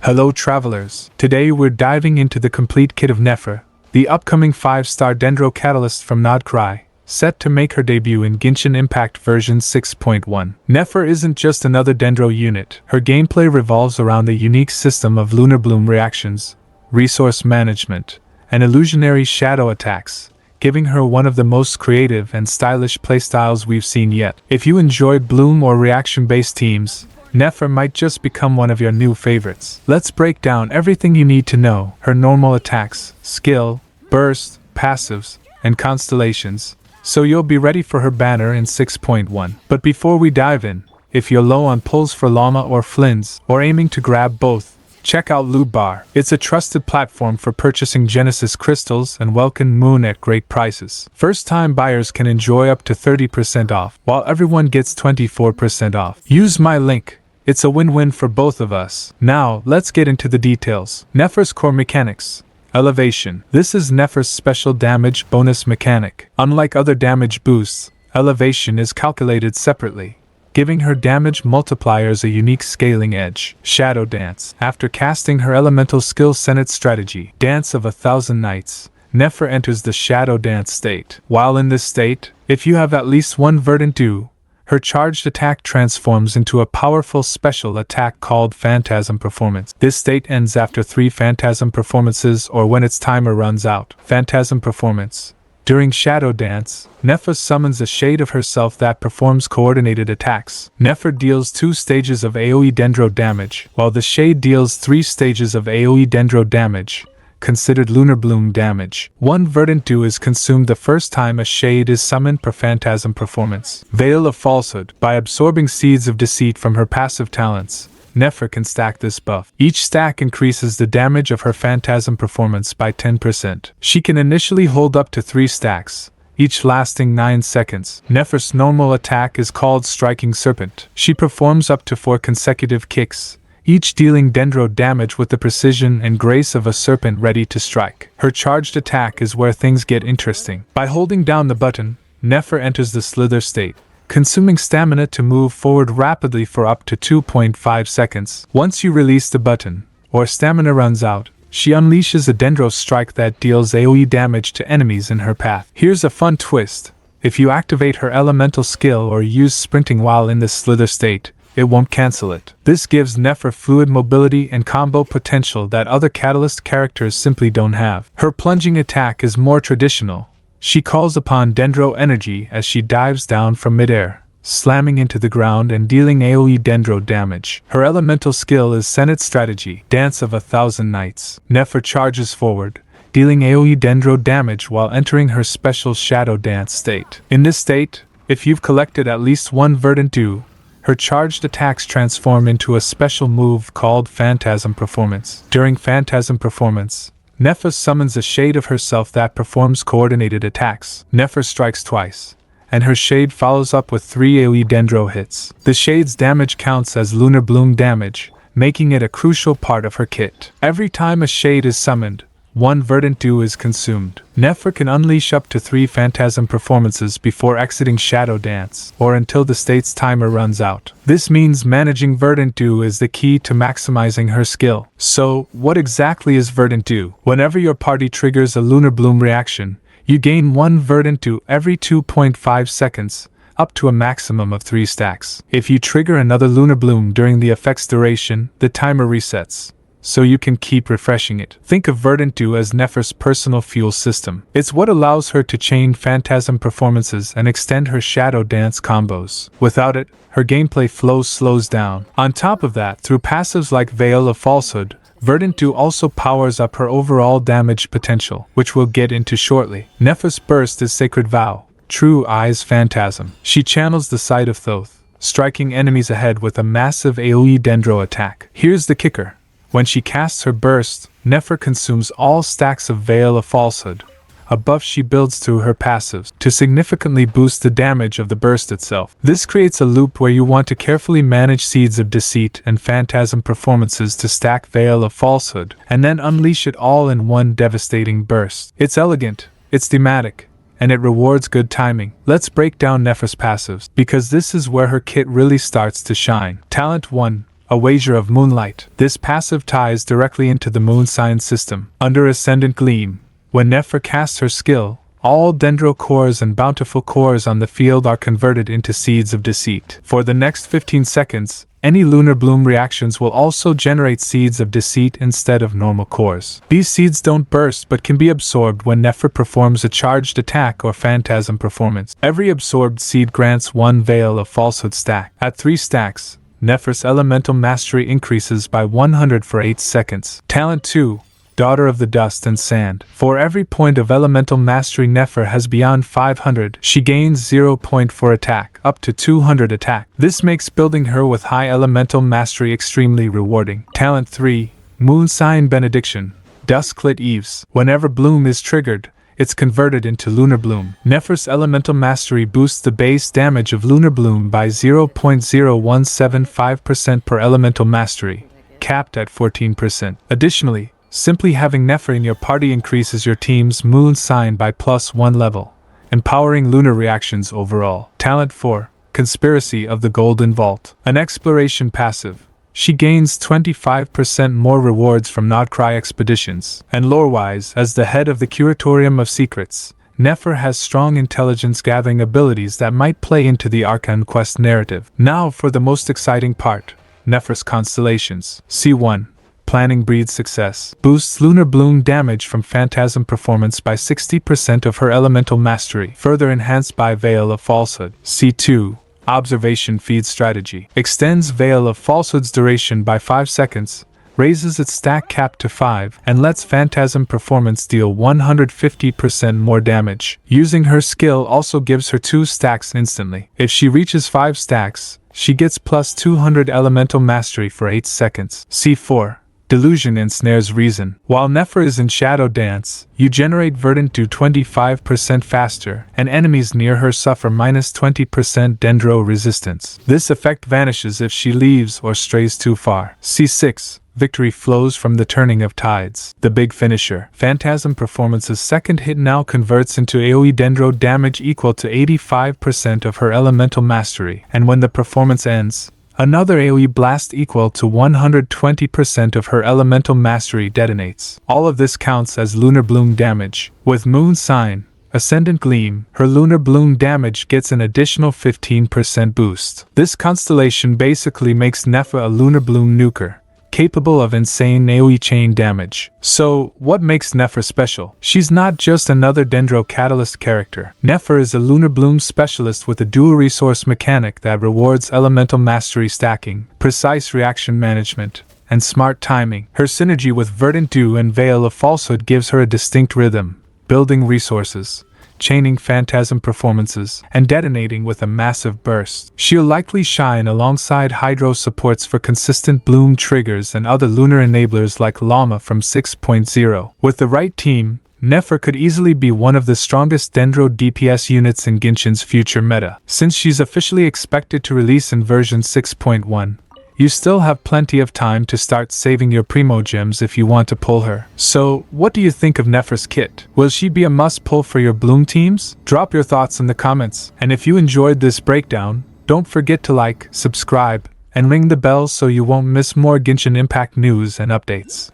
Hello travelers, today we're diving into the complete kit of Nefer, the upcoming 5-star Dendro catalyst from Nodcry, set to make her debut in Genshin Impact version 6.1. Nefer isn't just another Dendro unit, her gameplay revolves around the unique system of lunar bloom reactions, resource management, and illusionary shadow attacks, giving her one of the most creative and stylish playstyles we've seen yet. If you enjoyed bloom or reaction-based teams, Nefer might just become one of your new favorites. Let's break down everything you need to know: her normal attacks, skill, burst, passives, and constellations, so you'll be ready for her banner in 6.1. But before we dive in, if you're low on pulls for Llama or Flins, or aiming to grab both, check out Loot Bar. It's a trusted platform for purchasing Genesis crystals and Welkin Moon at great prices. First-time buyers can enjoy up to 30% off, while everyone gets 24% off. Use my link. It's a win-win for both of us. Now, let's get into the details. Nefer's core mechanics. Elevation. This is Nefer's special damage bonus mechanic. Unlike other damage boosts, elevation is calculated separately, giving her damage multipliers a unique scaling edge. Shadow Dance. After casting her elemental skill Senet Strategy, Dance of 1,000 Nights, Nefer enters the Shadow Dance state. While in this state, if you have at least one Verdant Dew, her charged attack transforms into a powerful special attack called Phantasm Performance. This state ends after 3 Phantasm Performances or when its timer runs out. Phantasm Performance. During Shadow Dance, Nefer summons a shade of herself that performs coordinated attacks. Nefer deals 2 stages of AoE Dendro damage, while the shade deals 3 stages of AoE Dendro damage, considered Lunar Bloom damage. 1 Verdant Dew is consumed the first time a shade is summoned per Phantasm Performance. Veil of Falsehood. By absorbing Seeds of Deceit from her passive talents, Nefer can stack this buff. Each stack increases the damage of her Phantasm Performance by 10%. She can initially hold up to 3 stacks, each lasting 9 seconds. Nefer's normal attack is called Striking Serpent. She performs up to 4 consecutive kicks, each dealing Dendro damage with the precision and grace of a serpent ready to strike. Her charged attack is where things get interesting. By holding down the button, Nefer enters the Slither state, consuming stamina to move forward rapidly for up to 2.5 seconds. Once you release the button, or stamina runs out, she unleashes a Dendro strike that deals AoE damage to enemies in her path. Here's a fun twist: if you activate her elemental skill or use sprinting while in the Slither state, it won't cancel it. This gives Nefer fluid mobility and combo potential that other Catalyst characters simply don't have. Her plunging attack is more traditional. She calls upon Dendro energy as she dives down from midair, slamming into the ground and dealing AoE Dendro damage. Her elemental skill is Senet Strategy, Dance of 1,000 Nights. Nefer charges forward, dealing AoE Dendro damage while entering her special Shadow Dance state. In this state, if you've collected at least 1 Verdant Dew, her charged attacks transform into a special move called Phantasm Performance. During Phantasm Performance, Nefer summons a shade of herself that performs coordinated attacks. Nefer strikes twice, and her shade follows up with 3 AoE Dendro hits. The shade's damage counts as Lunar Bloom damage, making it a crucial part of her kit. Every time a shade is summoned, 1 Verdant Dew is consumed. Nefer can unleash up to 3 Phantasm Performances before exiting Shadow Dance, or until the state's timer runs out. This means managing Verdant Dew is the key to maximizing her skill. So, what exactly is Verdant Dew? Whenever your party triggers a Lunar Bloom reaction, you gain 1 Verdant Dew every 2.5 seconds, up to a maximum of 3 stacks. If you trigger another Lunar Bloom during the effect's duration, the timer resets, so you can keep refreshing it. Think of Verdant Dew as Nefer's personal fuel system. It's what allows her to chain Phantasm Performances and extend her Shadow Dance combos. Without it, her gameplay flow slows down. On top of that, through passives like Veil of Falsehood, Verdant Dew also powers up her overall damage potential, which we'll get into shortly. Nefer's burst is Sacred Vow, True Eyes Phantasm. She channels the Sight of Thoth, striking enemies ahead with a massive AoE Dendro attack. Here's the kicker: when she casts her burst, Nefer consumes all stacks of Veil of Falsehood, a buff she builds through her passives, to significantly boost the damage of the burst itself. This creates a loop where you want to carefully manage Seeds of Deceit and Phantasm Performances to stack Veil of Falsehood, and then unleash it all in one devastating burst. It's elegant, it's thematic, and it rewards good timing. Let's break down Nefer's passives, because this is where her kit really starts to shine. Talent 1. a wager of moonlight. This passive ties directly into the moon sign system. Under Ascendant Gleam, when Nefer casts her skill, all Dendro cores and bountiful cores on the field are converted into Seeds of Deceit. For the next 15 seconds, any Lunar Bloom reactions will also generate Seeds of Deceit instead of normal cores. These seeds don't burst but can be absorbed when Nefer performs a charged attack or Phantasm Performance. Every absorbed seed grants 1 Veil of Falsehood stack. At 3 stacks, Nefer's elemental mastery increases by 100 for 8 seconds. Talent 2. Daughter of the Dust and Sand. For every point of elemental mastery Nefer has beyond 500, she gains 0 point for attack, up to 200 attack. This makes building her with high elemental mastery extremely rewarding. Talent 3. Moon Sign Benediction. Dusklit Eves. Whenever Bloom is triggered, it's converted into Lunar Bloom. Nefer's elemental mastery boosts the base damage of Lunar Bloom by 0.0175% per elemental mastery, capped at 14%. Additionally, simply having Nefer in your party increases your team's moon sign by +1 level, empowering lunar reactions overall. Talent 4. Conspiracy of the Golden Vault. An exploration passive. She gains 25% more rewards from Nodcry expeditions. And lore-wise, as the head of the Curatorium of Secrets, Nefer has strong intelligence gathering abilities that might play into the Archon Quest narrative. Now for the most exciting part, Nefer's Constellations. C1. Planning breeds success. Boosts Lunar Bloom damage from Phantasm Performance by 60% of her elemental mastery, further enhanced by Veil of Falsehood. C2. Observation feeds strategy. Extends Veil of Falsehood's duration by 5 seconds, raises its stack cap to 5, and lets Phantasm Performance deal 150% more damage. Using her skill also gives her 2 stacks instantly. If she reaches 5 stacks, she gets plus 200 elemental mastery for 8 seconds. C4. Delusion ensnares reason. While Nefer is in Shadow Dance, you generate Verdant Dew 25% faster, and enemies near her suffer -20% Dendro resistance. This effect vanishes if she leaves or strays too far. C6. Victory flows from the turning of tides. The big finisher. Phantasm Performance's second hit now converts into AoE Dendro damage equal to 85% of her elemental mastery, and when the performance ends, another AoE blast equal to 120% of her elemental mastery detonates. All of this counts as Lunar Bloom damage. With Moon Sign, Ascendant Gleam, her Lunar Bloom damage gets an additional 15% boost. This constellation basically makes Nefer a Lunar Bloom nuker, capable of insane AoE chain damage. So, what makes Nefer special? She's not just another Dendro Catalyst character. Nefer is a Lunar Bloom specialist with a dual resource mechanic that rewards elemental mastery stacking, precise reaction management, and smart timing. Her synergy with Verdant Dew and Veil of Falsehood gives her a distinct rhythm, building resources, chaining Phantasm Performances, and detonating with a massive burst. She'll likely shine alongside Hydro supports for consistent bloom triggers and other lunar enablers like Llama from 6.0. With the right team, Nefer could easily be one of the strongest Dendro DPS units in Genshin's future meta. Since she's officially expected to release in version 6.1, you still have plenty of time to start saving your Primo Gems if you want to pull her. So, what do you think of Nefer's kit? Will she be a must-pull for your Bloom teams? Drop your thoughts in the comments, and if you enjoyed this breakdown, don't forget to like, subscribe, and ring the bell so you won't miss more Genshin Impact news and updates.